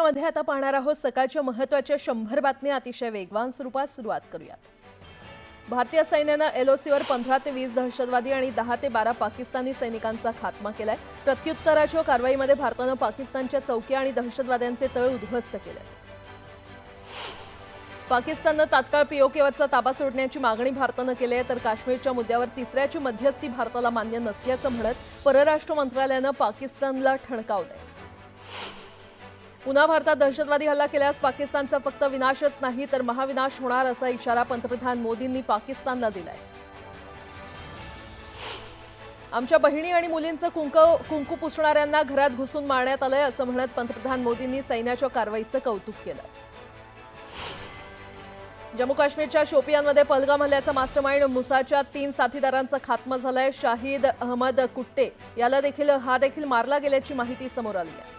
महाराष्ट्रामध्ये आता पाहणार आहोत सकाळच्या महत्त्वाच्या 100 बातम्या अतिशय वेगवान स्वरूपात सुरुवात करूयात। भारतीय सैन्याने एलओसीवर 15 ते 20 दहशतवादी आणि 10 ते 12 पाकिस्तानी सैनिकांचा खात्मा केलाय। प्रत्युत्तराच्या कारवाईमध्ये भारताने पाकिस्तानच्या चौक्या आणि दहशतवाद्यांचे तळ उद्ध्वस्त केले। पाकिस्तानने तात्काळ पीओकेवरचा ताबा सोडण्याची मागणी भारताने केली आहे, तर काश्मीरच्या मुद्द्यावर तिसऱ्याची मध्यस्थी भारताला मान्य नसल्याचं म्हणत परराष्ट्र मंत्रालयाने पाकिस्तानला ठणकावलंय। पुन्हा भारतात दहशतवादी हल्ला केल्यास पाकिस्तानचा फक्त विनाशच नाही तर महाविनाश होणार असा इशारा पंतप्रधान मोदींनी पाकिस्तानला दिलाय। आमच्या बहिणी आणि मुलींचं कुंकू पुसणाऱ्यांना घरात घुसून मारण्यात आलंय असं म्हणत पंतप्रधान मोदींनी सैन्याच्या कारवाईचं कौतुक केलं। जम्मू काश्मीरच्या शोपियानमध्ये पहलगाम हल्ल्याचा मास्टरमाइंड मुसाच्या 3 साथीदारांचा खात्मा झालाय। शाहिद अहमद कुट्टे याला देखील मारला गेल्याची माहिती समोर आली आहे।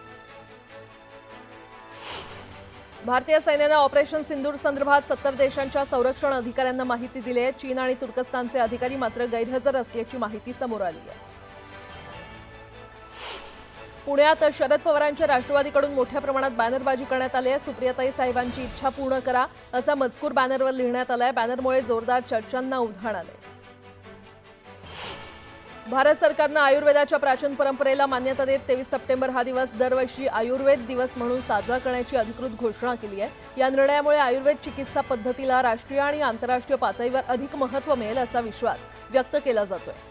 भारतीय सैन्याने ऑपरेशन सिंदूर संदर्भात 70 देशांच्या संरक्षण अधिकाऱ्यांना माहिती दिली आहे। चीन आणि तुर्कस्तानचे अधिकारी मात्र गैरहजर असल्याची माहिती समोर आली आहे। पुण्यात शरद पवारांच्या राष्ट्रवादीकडून मोठ्या प्रमाणात बॅनरबाजी करण्यात आली आहे। सुप्रियाताई साहेबांची इच्छा पूर्ण करा असा मजकूर बॅनरवर लिहिण्यात आलाय। बॅनरमुळे जोरदार चर्चांना उधाण आले। भारत सरकारने आयुर्वेदाच्या प्राचीन परंपरेला मान्यता देत 23 सप्टेंबर हा दिवस दरवर्षी आयुर्वेद दिवस म्हणून साजरा करण्याची अधिकृत घोषणा केली आहे। या निर्णयामुळे आयुर्वेद चिकित्सा पद्धतीला राष्ट्रीय आणि आंतरराष्ट्रीय पातळीवर अधिक महत्त्व मिळेल असा विश्वास व्यक्त केला जातोय।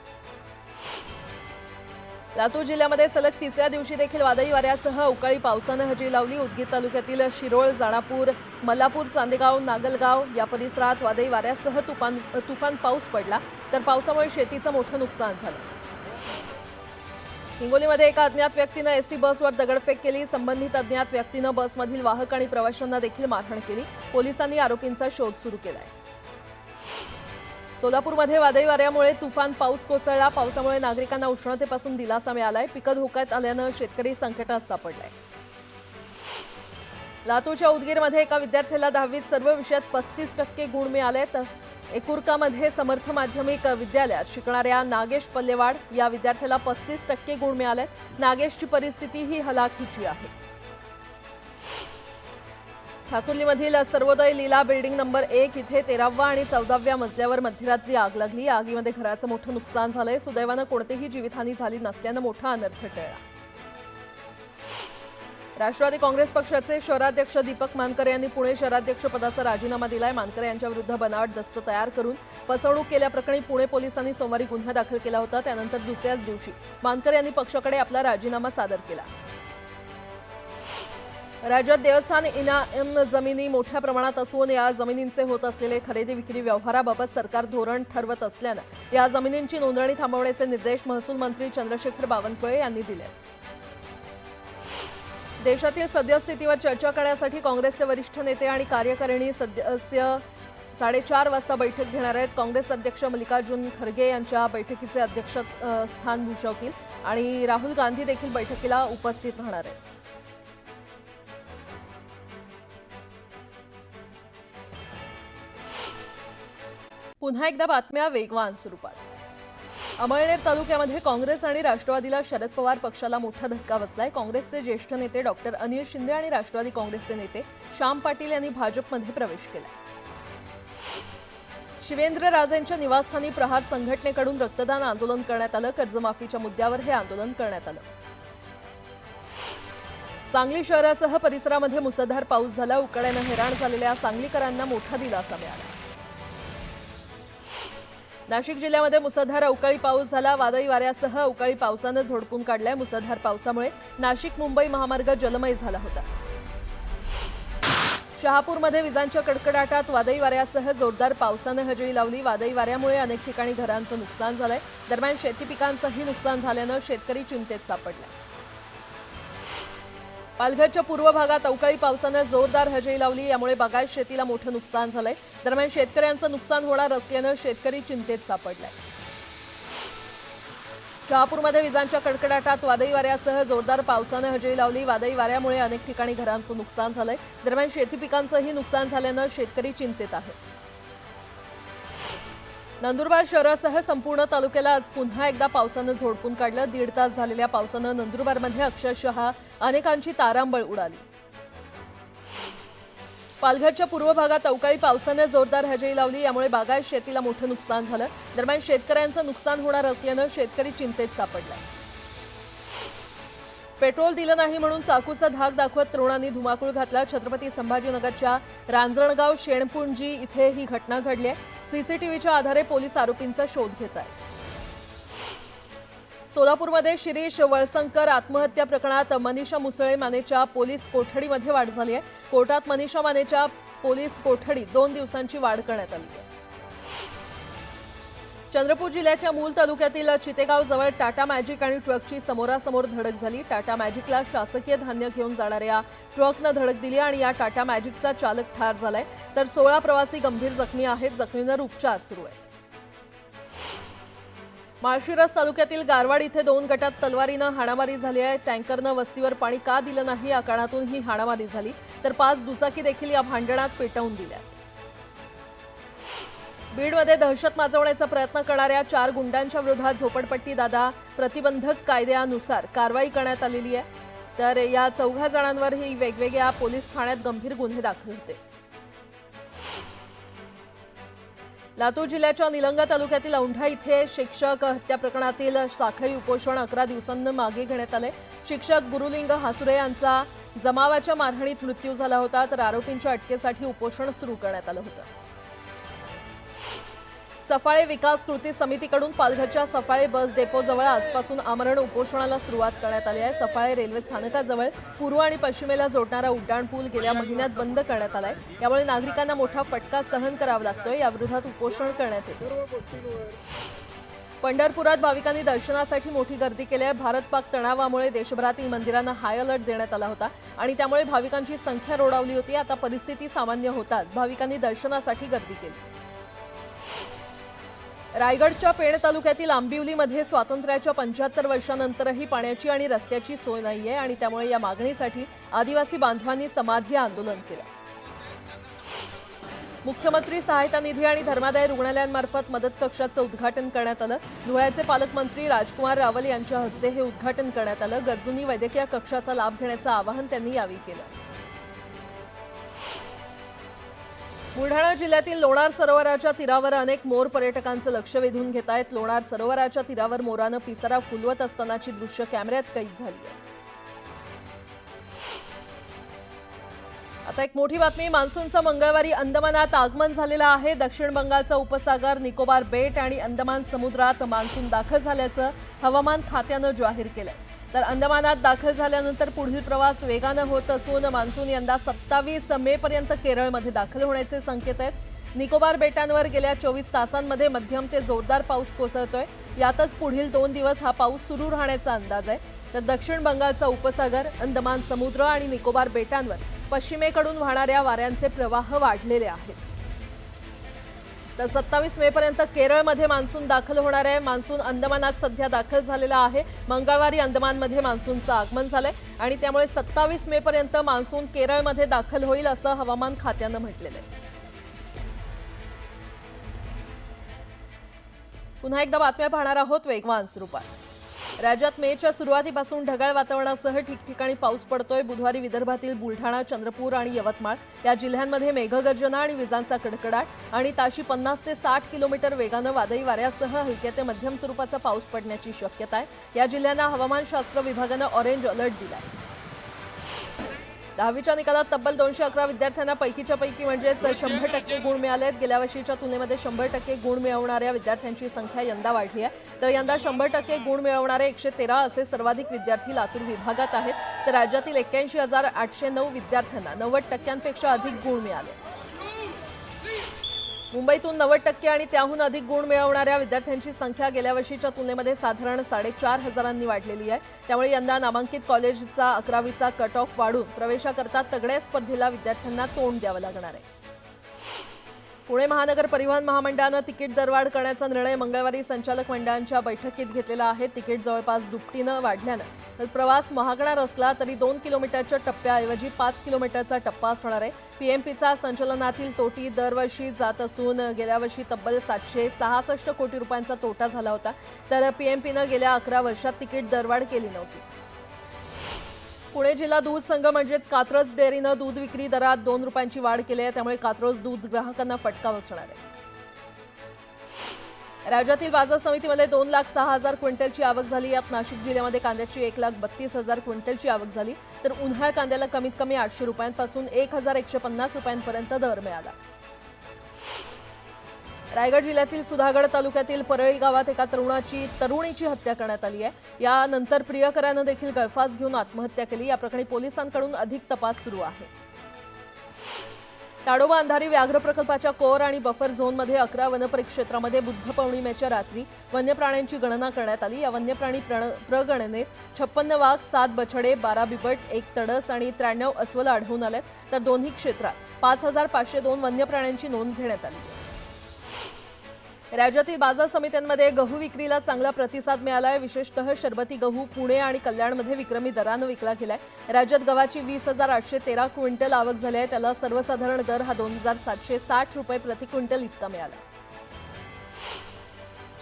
लातूर जिल्ह्यामध्ये सलग तिसऱ्या दिवशी देखील वादळी वाऱ्यासह अवकाळी पावसाने हजेरी लावली। उदगीर तालुक्यातील शिरोळ, जाणापूर, मल्लापूर, चांदेगाव, नागलगाव या परिसरात वादळी वाऱ्यासह तुफान पाऊस पडला, तर पावसामुळे शेतीचं मोठं नुकसान झालं। हिंगोलीमध्ये एका अज्ञात व्यक्तीने एसटी बसवर दगडफेक केली। संबंधित अज्ञात व्यक्तीने बसमधील वाहक आणि प्रवाशांना देखील मारहाण केली। पोलिसांनी आरोपींचा शोध सुरू केलाय। सोलापूरमध्ये वादळी वाऱ्यामुळे तुफान पाऊस कोसळला। पावसामुळे नागरिकांना उष्णतेपासून दिलासा मिळालाय। पिकं धोक्यात आल्यानं शेतकरी संकटात सापडलाय। लातूरच्या उदगीरमध्ये एका विद्यार्थ्याला 10वीत सर्व विषयात 35% गुण मिळालेत। एकुरकामध्ये समर्थ माध्यमिक विद्यालयात शिकणाऱ्या नागेश पल्लेवाड या विद्यार्थ्याला 35% गुण मिळालेत। नागेशची परिस्थिती ही हलाखीची आहे। ठाकुर्लीमधील सर्वोदय लीला बिल्डिंग नंबर 1 इथे 13व्या आणि 14व्या मजल्यावर मध्यरात्री आग लागली। आगीमध्ये घराचं मोठं नुकसान झालंय। सुदैवानं कोणतीही जीवितहानी झाली नसल्यानं मोठा अनर्थ टळला। राष्ट्रवादी काँग्रेस पक्षाचे शहराध्यक्ष दीपक मानकरे यांनी पुणे शहराध्यक्ष पदाचा राजीनामा दिलाय। मानकरे यांच्या विरुद्ध बनावट दस्त तयार करून फसवणूक केल्याप्रकरणी पुणे पोलिसांनी सोमवारी गुन्हा दाखल केला होता। त्यानंतर दुसऱ्याच दिवशी मानकरे यांनी पक्षाकडे आपला राजीनामा सादर केला। राज्यात देवस्थान इनाम जमिनी मोठ्या प्रमाणात असून या जमिनींचे होत असलेले खरेदी विक्री व्यवहाराबाबत सरकार धोरण ठरवत असल्यानं या जमिनींची नोंदणी थांबवण्याचे निर्देश महसूल मंत्री चंद्रशेखर बावनकुळे यांनी दिले। देशातील सद्यस्थितीवर चर्चा करण्यासाठी काँग्रेसचे वरिष्ठ नेते आणि कार्यकारिणी सदस्य 4:30 वाजता बैठक घेणार आहेत। काँग्रेस अध्यक्ष मल्लिकार्जुन खरगे यांच्या बैठकीचे अध्यक्षस्थान भूषवतील आणि राहुल गांधी देखील बैठकीला उपस्थित राहणार आहेत। पुन्हा एकदा बातम्या वेगवान स्वरूपात। अमळनेर तालुक्यामध्ये काँग्रेस आणि राष्ट्रवादीला शरद पवार पक्षाला मोठा धक्का बसलाय। काँग्रेसचे ज्येष्ठ नेते डॉक्टर अनिल शिंदे आणि राष्ट्रवादी काँग्रेसचे नेते श्याम पाटील यांनी भाजपमध्ये प्रवेश केला। शिवेंद्रराजेंच्या निवासस्थानी प्रहार संघटनेकडून रक्तदान आंदोलन करण्यात आलं। कर्जमाफीच्या मुद्द्यावर हे आंदोलन करण्यात आलं। सांगली शहरासह परिसरामध्ये मुसळधार पाऊस झाला। उकाड्याने हैराण झालेल्या सांगलीकरांना मोठा दिलासा मिळाला। नाशिक जिल्ह्यामध्ये मुसळधार अवकाळी पाऊस झाला। वादळी वाऱ्यासह अवकाळी पावसाने झोडपून काढलाय। मुसळधार पावसामुळे नाशिक मुंबई महामार्ग जलमय झाला होता। शहापूरमध्ये विजांच्या कडकडाटात वादळी वाऱ्यासह जोरदार पावसाने हजेरी लावली। वादळी वाऱ्यामुळे अनेक ठिकाणी घरांचं नुकसान झालंय। दरम्यान शेती पिकांचंही नुकसान झाल्यानं शेतकरी चिंतेत सापडला। पालघरच्या पूर्व भागात अवकाळी पावसाने जोरदार हजेरी लावली। यामुळे बागायत शेतीला मोठं नुकसान झालंय। दरम्यान शेतकऱ्यांचं नुकसान होणार असल्यानं शेतकरी चिंतेत सापडलाय। शहापूरमध्ये विजांच्या कडकडाटात वादळी वाऱ्यासह जोरदार पावसाने हजेरी लावली। वादळी वाऱ्यामुळे अनेक ठिकाणी घरांचं नुकसान झालंय। दरम्यान शेती पिकांचंही नुकसान झाल्यानं शेतकरी चिंतेत आहेत। नंदुरबार शहरासह संपूर्ण तालुक्याला आज पुन्हा एकदा पावसाने झोडपून काढलं। 1.5 तास झालेल्या पावसाने नंदुरबारमध्ये अक्षरशः अनेकांची तारांबळ उडाली। पालघरच्या पूर्व भागात अवकाळी पावसाने जोरदार हजेरी लावली, यामुळे बागायत शेतीला मोठं नुकसान झालं। दरम्यान शेतकऱ्यांचं नुकसान होणार असल्यानं शेतकरी चिंतेत सापडलाय। पेट्रोल दिलं नाही म्हणून चाकूचा धाक दाखवत तरुणांनी धुमाकूळ घातला। छत्रपती संभाजीनगरच्या रांजणगाव शेणपुंजी इथे ही घटना घडली आहे। सीसीटीव्हीच्या आधारे पोलीस आरोपींचा शोध घेत आहेत। सोलापूरमध्ये शिरीष वळसंकर आत्महत्या प्रकरणात मनीषा मुसळे मानेच्या पोलीस कोठडीमध्ये वाढ झाली आहे। कोर्टात मनीषा मानेच्या पोलीस कोठडी 2 दिवसांची वाढ करण्यात आली आहे। चंद्रपूर जिल्ह्याच्या मूल तालुक्यातील चितेगाव जवळ टाटा मॅजिक आणि ट्रकची समोरासमोर धडक झाली। टाटा मॅजिकला शासकीय धान्य घेऊन जाणाऱ्या ट्रकनं धडक दिली आणि या टाटा मॅजिकचा चालक ठार झालाय, तर 16 प्रवासी गंभीर जखमी आहेत। जखमींवर उपचार सुरू आहेत। माळशिरस तालुक्यातील गारवाड इथे 2 गटात तलवारीनं हाणामारी झाली आहे। टँकरनं वस्तीवर पाणी का दिलं नाही या कारणातून ही हाणामारी झाली, तर 5 दुचाकी देखील या भांडणात पेटवून दिल्या। बीडमध्ये दहशत माजवण्याचा प्रयत्न करणाऱ्या 4 गुंडांच्या विरोधात झोपडपट्टी दादा प्रतिबंधक कायद्यानुसार कारवाई करण्यात आलेली आहे। तर या 4 जणांवरही वेगवेगळ्या पोलीस ठाण्यात गंभीर गुन्हे दाखल होते। लातूर जिल्ह्याच्या निलंगा तालुक्यातील औंढा इथे शिक्षक हत्या प्रकरणातील साखळी उपोषण 11 दिवसांनी मागे घेण्यात आले। शिक्षक गुरुलिंग हासुरे यांचा जमावाच्या मारहाणीत मृत्यू झाला होता, तर आरोपींच्या अटकेसाठी उपोषण सुरू करण्यात आलं होतं। सफाळे विकास कृती समितीकडून पालघरच्या सफाळे बस डेपोजवळ आजपासून आमरण उपोषणाला सुरुवात करण्यात आली आहे। सफाळे रेल्वे स्थानकाजवळ पूर्व आणि पश्चिमेला जोडणारा उड्डाणपूल गेल्या महिन्यात बंद करण्यात आलाय, यामुळे नागरिकांना मोठा फटका सहन करावा लागतोय। याविरोधात उपोषण करण्यात येते। पंढरपुरात भाविकांनी दर्शनासाठी मोठी गर्दी केली आहे। भारत-पाक तणावामुळे देशभरातील मंदिरांना हाय अलर्ट देण्यात आला होता आणि त्यामुळे भाविकांची संख्या रोडावली होती। आता परिस्थिती सामान्य होताच भाविकांनी दर्शनासाठी गर्दी केली। रायगडच्या पेण तालुक्यातील आंबिवलीमध्ये स्वातंत्र्याच्या 75 वर्षांनंतरही पाण्याची आणि रस्त्याची सोय नाहीये आणि त्यामुळे या मागणीसाठी आदिवासी बांधवांनी समाधी आंदोलन केलं। मुख्यमंत्री सहायता निधी आणि धर्मादाय रुग्णालयांमार्फत मदत कक्षाचं उद्घाटन करण्यात आलं। धुळ्याचे पालकमंत्री राजकुमार रावल यांच्या हस्ते हे उद्घाटन करण्यात आलं। गरजूंनी वैद्यकीय कक्षाचा लाभ घेण्याचं आवाहन त्यांनी यावेळी केलं। बुलढाणा जिल्ह्यातील लोणार सरोवराच्या तीरावर अनेक मोर पर्यटकांचं लक्ष वेधून घेत आहेत। लोणार सरोवराच्या तीरावर मोरानं पिसारा फुलवत असतानाची दृश्य कॅमेऱ्यात कैद झाली आहेत। आता एक मोठी बातमी, मान्सूनचं मंगळवारी अंदमानात आगमन झालेलं आहे। दक्षिण बंगालचा उपसागर, निकोबार बेट आणि अंदमान समुद्रात मान्सून दाखल झाल्याचं हवामान खात्यानं जाहीर केलंय। तर अंदमानात दाखल झाल्यानंतर पुढील प्रवास वेगानं होत असून मान्सून यंदा 27 मे पर्यंत केरळमध्ये दाखल होण्याचे संकेत आहेत। निकोबार बेटांवर गेल्या 24 तासांमध्ये मध्यम ते जोरदार पाऊस कोसळतोय। यातच पुढील 2 दिवस हा पाऊस सुरू राहण्याचा अंदाज आहे। तर दक्षिण बंगालचा उपसागर, अंदमान समुद्र आणि निकोबार बेटांवर पश्चिमेकडून वाहणाऱ्या वाऱ्यांचे प्रवाह वाढलेले आहेत। तर 27 मे पर्यंत केरळमध्ये मान्सून दाखल होणार आहे। मान्सून अंदमानात सध्या दाखल झालेला आहे। मंगळवारी अंदमानमध्ये मान्सूनचं आगमन झालंय आणि त्यामुळे 27 मे पर्यंत मान्सून केरळमध्ये दाखल होईल असं हवामान खात्यानं म्हटलेलं आहे। पुन्हा एकदा बातम्या पाहणार आहोत वेगवान स्वरूपात। राज्यात मेच्या सुरुवातीपासून ढगाळ वातावरणासह ठिकठिकाणी पाऊस पडतोय। बुधवारी विदर्भातील बुलढाणा, चंद्रपूर आणि यवतमाळ या जिल्ह्यांमध्ये मेघगर्जना आणि विजांचा कडकडाट आणि ताशी 50 ते 60 किलोमीटर वेगानं वादळी वाऱ्यासह हलक्या ते मध्यम स्वरूपाचा पाऊस पडण्याची शक्यता आहे। या जिल्ह्यांना हवामानशास्त्र विभागानं ऑरेंज अलर्ट दिलाय। 10वीच्या निकालात तब्बल 211 विद्यार्थ्यांना पैकीच्या पैकी म्हणजेच 100% गुण मिळालेत। गेल्या वर्षीच्या तुलनेमध्ये 100% गुण मिळवणाऱ्या विद्यार्थ्यांची संख्या यंदा वाढली आहे। तर यंदा 100% गुण मिळवणारे 113 असे सर्वाधिक विद्यार्थी लातूर विभागात आहेत। तर राज्यातील 81,809 विद्यार्थ्यांना 90%पेक्षा अधिक गुण मिळाले। मुंबईतून 90% आणि त्याहून अधिक गुण मिळवणाऱ्या विद्यार्थ्यांची संख्या गेल्या वर्षीच्या तुलनेमध्ये साधारण 4,500 वाढलेली आहे। त्यामुळे यंदा नामांकित कॉलेजचा 11वीचा कट ऑफ वाढून प्रवेशाकरता तगड्या स्पर्धेला विद्यार्थ्यांना तोंड द्यावं लागणार आहे। पुणे महानगर परिवहन महामंडळानं तिकीट दरवाढ करण्याचा निर्णय मंगळवारी संचालक मंडळांच्या बैठकीत घेतलेला आहे। तिकीट जवळपास दुपटीनं वाढल्यानं प्रवास महागणार असला तरी 2 किलोमीटरच्या टप्प्याऐवजी 5 किलोमीटरचा टप्पा असणार आहे। पीएमपीचा संचलनातील तोटी दरवर्षी जात असून गेल्या वर्षी तब्बल 766 कोटी रुपयांचा तोटा झाला होता। तर पीएमपीनं गेल्या 11 वर्षात तिकीट दरवाढ केली नव्हती। पुणे जिल्हा दूध संघ म्हणजेच कात्रज डेअरीनं दूध विक्री दरात 2 रुपयांची वाढ केली आहे, त्यामुळे कात्रज दूध ग्राहकांना फटका बसणार आहे. राज्यातील बाजार समितीमध्ये 2,06,000 क्विंटलची आवक झाली. यात नाशिक जिल्ह्यामध्ये कांद्याची 1,32,000 क्विंटलची आवक झाली, तर उन्हाळ कांद्याला कमीत कमी 800 रुपयांपासून 1,150 रुपयांपर्यंत दर मिळाला. रायगड जिल्ह्यातील सुधागड तालुक्यातील परळी गावात एका तरुणीची हत्या करण्यात आली आहे. यानंतर प्रियकरानं देखील गळफास घेऊन आत्महत्या केली. या प्रकरणी पोलिसांकडून अधिक तपास सुरू आहे. ताडोबा अंधारी व्याघ्र प्रकल्पाच्या कोर आणि बफर झोनमध्ये 11 वनपरिक्षेत्रामध्ये बुद्ध पौर्णिमेच्या रात्री वन्यप्राण्यांची गणना करण्यात आली. या वन्यप्राणी प्रगणनेत 56 वाघ, 7 बछडे, 12 बिबट, 1 तडस आणि 93 अस्वल आढळून आलेत, तर दोन्ही क्षेत्रात 5,502 वन्यप्राण्यांची नोंद घेण्यात आली. राज्यातील बाजार समित्यांमध्ये गहू विक्रीला चांगला प्रतिसाद मिळाला आहे. विशेषतः शरबती गहू पुणे आणि कल्याणमध्ये विक्रमी दरानं विकला गेलाय. राज्यात गव्हाची 20,813 क्विंटल आवक झाली आहे. त्याला सर्वसाधारण दर हा 2,760 रुपये प्रति क्विंटल इतका मिळाला.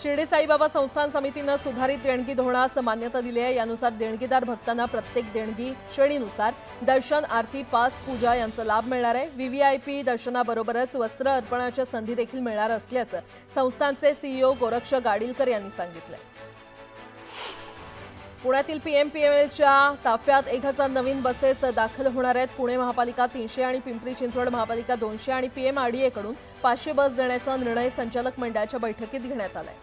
शिर्डी साईबाबा संस्थान समितीनं सुधारित देणगी धोरणास मान्यता दिली आहे. यानुसार देणगीदार भक्तांना प्रत्येक देणगी श्रेणीनुसार दर्शन, आरती, पास, पूजा यांचा लाभ मिळणार आहे. व्हीव्हीआयपी दर्शनाबरोबरच वस्त्र अर्पणाच्या संधी देखील मिळणार असल्याचं संस्थानचे सीईओ गोरक्ष गाडीलकर यांनी सांगितलं. पुण्यातील पीएमपीएमएलच्या ताफ्यात 1,000 नवीन बसेस दाखल होणार आहेत. पुणे महापालिका 300 आणि पिंपरी चिंचवड महापालिका 200 आणि पीएमआरडीए कडून 500 बस देण्याचा निर्णय संचालक मंडळाच्या बैठकीत घेण्यात आलाय.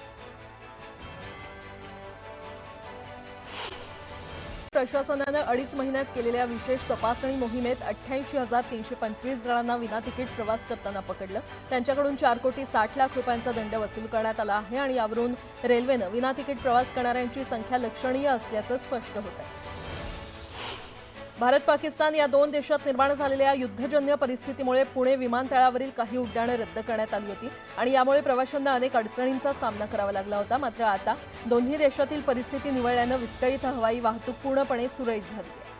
प्रशासनानं 2.5 महिन्यात केलेल्या विशेष तपासणी मोहिमेत 88,325 जणांना विनातिकीट प्रवास करताना पकडलं. त्यांच्याकडून 4,60,00,000 रुपयांचा दंड वसूल करण्यात आला आहे आणि यावरून रेल्वेनं विनातिकीट प्रवास करणाऱ्यांची संख्या लक्षणीय असल्याचं स्पष्ट होत आहे. भारत पाकिस्तान या दोन देशात निर्माण झालेल्या युद्धजन्य परिस्थितीमुळे पुणे विमानतळावरील काही उड्डाणं रद्द करण्यात आली होती आणि यामुळे प्रवाशांना अनेक अडचणींचा सामना करावा लागला होता. मात्र आता दोन्ही देशातील परिस्थिती निवळल्यानं विस्कळीत हवाई वाहतूक पूर्णपणे सुरळीत झाली आहे.